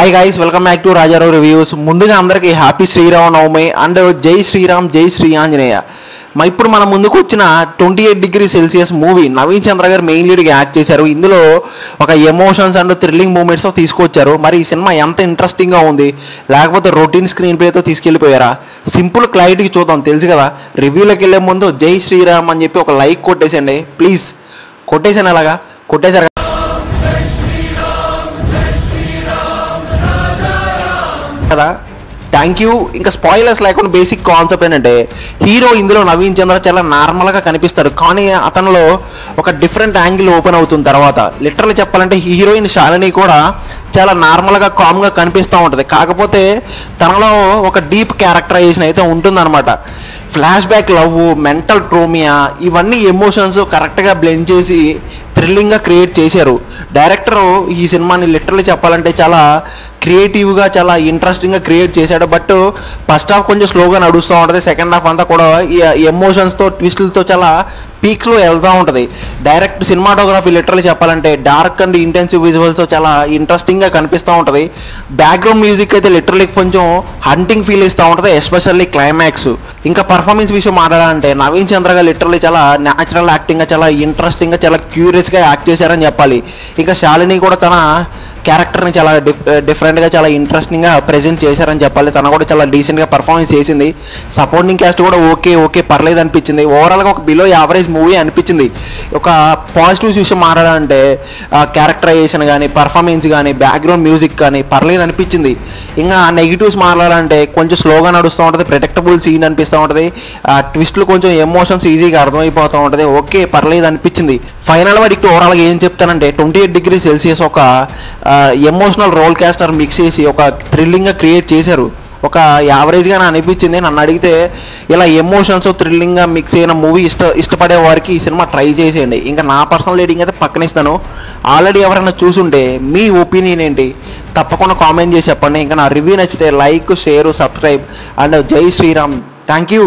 Hi guys, welcome back to Rajarao reviews. ముందుగా అందరికీ happy Sri Rama Navami and జై శ్రీరామ్ జై శ్రీ ఆంజనేయ. ఇప్పుడు మన ముందుకు వచ్చిన 28 డిగ్రీ సెల్సియస్ మూవీ నవీన్ చంద్ర గారు మెయిన్ లీడ్గా యాక్ట్ చేశారు. ఇందులో ఒక ఎమోషన్స్ అండ్ థ్రిల్లింగ్ మూమెంట్స్ తీసుకొచ్చారు. మరి ఈ సినిమా ఎంత ఇంట్రెస్టింగ్గా ఉంది, లేకపోతే రొటీన్ స్క్రీన్ ప్లేతో తీసుకెళ్ళిపోయారా? సింపుల్ క్లారిటీకి చూద్దాం, తెలుసు కదా. రివ్యూలోకి వెళ్ళే ముందు జై శ్రీరామ్ అని చెప్పి ఒక లైక్ కొట్టేసండి ప్లీజ్. కొట్టేసాను, అలాగా కొట్టేశారు కదా, థ్యాంక్ యూ. ఇంకా స్పాయిలర్స్ లేకుండా బేసిక్ కాన్సెప్ట్ ఏంటంటే, హీరో ఇందులో నవీన్ చంద్ర చాలా నార్మల్గా కనిపిస్తాడు, కానీ అతనిలో ఒక డిఫరెంట్ యాంగిల్ ఓపెన్ అవుతుంది తర్వాత. లిటరల్లీ చెప్పాలంటే హీరోయిన్ శాలిని కూడా చాలా నార్మల్గా కామ్గా కనిపిస్తూ ఉంటుంది, కాకపోతే తనలో ఒక డీప్ క్యారెక్టరైజేషన్ అయితే ఉంటుందన్నమాట. ఫ్లాష్ బ్యాక్ లవ్, మెంటల్ ట్రోమియా, ఇవన్నీ ఎమోషన్స్ కరెక్ట్గా బ్లెండ్ చేసి థ్రిల్లింగ్గా క్రియేట్ చేశారు. డైరెక్టర్ ఈ సినిమాని లిటరల్లీ చెప్పాలంటే చాలా క్రియేటివ్గా చాలా ఇంట్రెస్టింగ్గా క్రియేట్ చేశాడు. బట్ ఫస్ట్ హాఫ్ కొంచెం స్లోగా నడుస్తూ ఉంటుంది, సెకండ్ హాఫ్ అంతా కూడా ఈ ఎమోషన్స్తో ట్విస్టులతో చాలా పీక్స్లో వెళ్తూ ఉంటుంది. డైరెక్ట్ సినిమాటోగ్రఫీ లిటరల్లీ చెప్పాలంటే డార్క్ అండ్ ఇంటెన్సివ్ విజువల్స్తో చాలా ఇంట్రెస్టింగ్గా కనిపిస్తూ ఉంటుంది. బ్యాక్గ్రౌండ్ మ్యూజిక్ అయితే లిటరల్లీ కొంచెం హంటింగ్ ఫీల్ ఇస్తూ ఉంటుంది, ఎస్పెషల్లీ క్లైమాక్స్. ఇంకా పర్ఫార్మెన్స్ విషయం మాట్లాడాలంటే నవీన్ చంద్ర గారు లిటరల్లీ చాలా న్యాచురల్ యాక్టింగ్గా చాలా ఇంట్రెస్టింగ్గా చాలా క్యూరియస్గా యాక్ట్ చేశారని చెప్పాలి. ఇంకా శాలిని కూడా తన క్యారెక్టర్ని చాలా డిఫరెంట్గా చాలా ఇంట్రెస్టింగ్గా ప్రజెంట్ చేశారని చెప్పాలి. తన కూడా చాలా డీసెంట్గా పర్ఫార్మెన్స్ చేసింది. సపోర్టింగ్ క్యాస్ట్ కూడా ఓకే పర్లేదు అనిపించింది. ఓవరాల్గా ఒక బిలో యావరేజ్ మూవీ అనిపించింది. ఒక పాజిటివ్స్ విషయం మాట్లాడాలంటే క్యారెక్టరైజేషన్ కానీ, పర్ఫార్మెన్స్ కానీ, బ్యాక్గ్రౌండ్ మ్యూజిక్ కానీ పర్లేదు అనిపించింది. ఇంకా నెగిటివ్స్ మాట్లాడాలంటే కొంచెం స్లోగా నడుస్తూ ఉంటుంది, ప్రెడిక్టబుల్ సీన్ అనిపిస్తూ ఉంటుంది, ట్విస్ట్లు కొంచెం ఎమోషన్స్ ఈజీగా అర్థమైపోతూ ఉంటుంది. ఓకే పర్లేదు అనిపించింది. ఫైనల్ వాడికి ఓవరాల్గా ఏం చెప్తానంటే 28 డిగ్రీ సెల్సియస్ ఒక ఎమోషనల్ రోల్ క్యాస్టర్ మిక్స్ చేసి ఒక థ్రిల్లింగ్గా క్రియేట్ చేశారు. ఒక యావరేజ్గానే అనిపించింది. నన్ను అడిగితే ఇలా ఎమోషన్స్ థ్రిల్లింగ్గా మిక్స్ అయిన మూవీ ఇష్టపడే వారికి ఈ సినిమా ట్రై చేసేయండి. ఇంకా నా పర్సనల్ రేటింగ్ అయితే పక్కన ఇస్తాను. ఆల్రెడీ ఎవరైనా చూసుంటే మీ ఒపీనియన్ ఏంటి తప్పకుండా కామెంట్ చేసి చెప్పండి. ఇంకా నా రివ్యూ నచ్చితే లైక్, షేర్, సబ్స్క్రైబ్ అండ్ జై శ్రీరామ్. Thank you.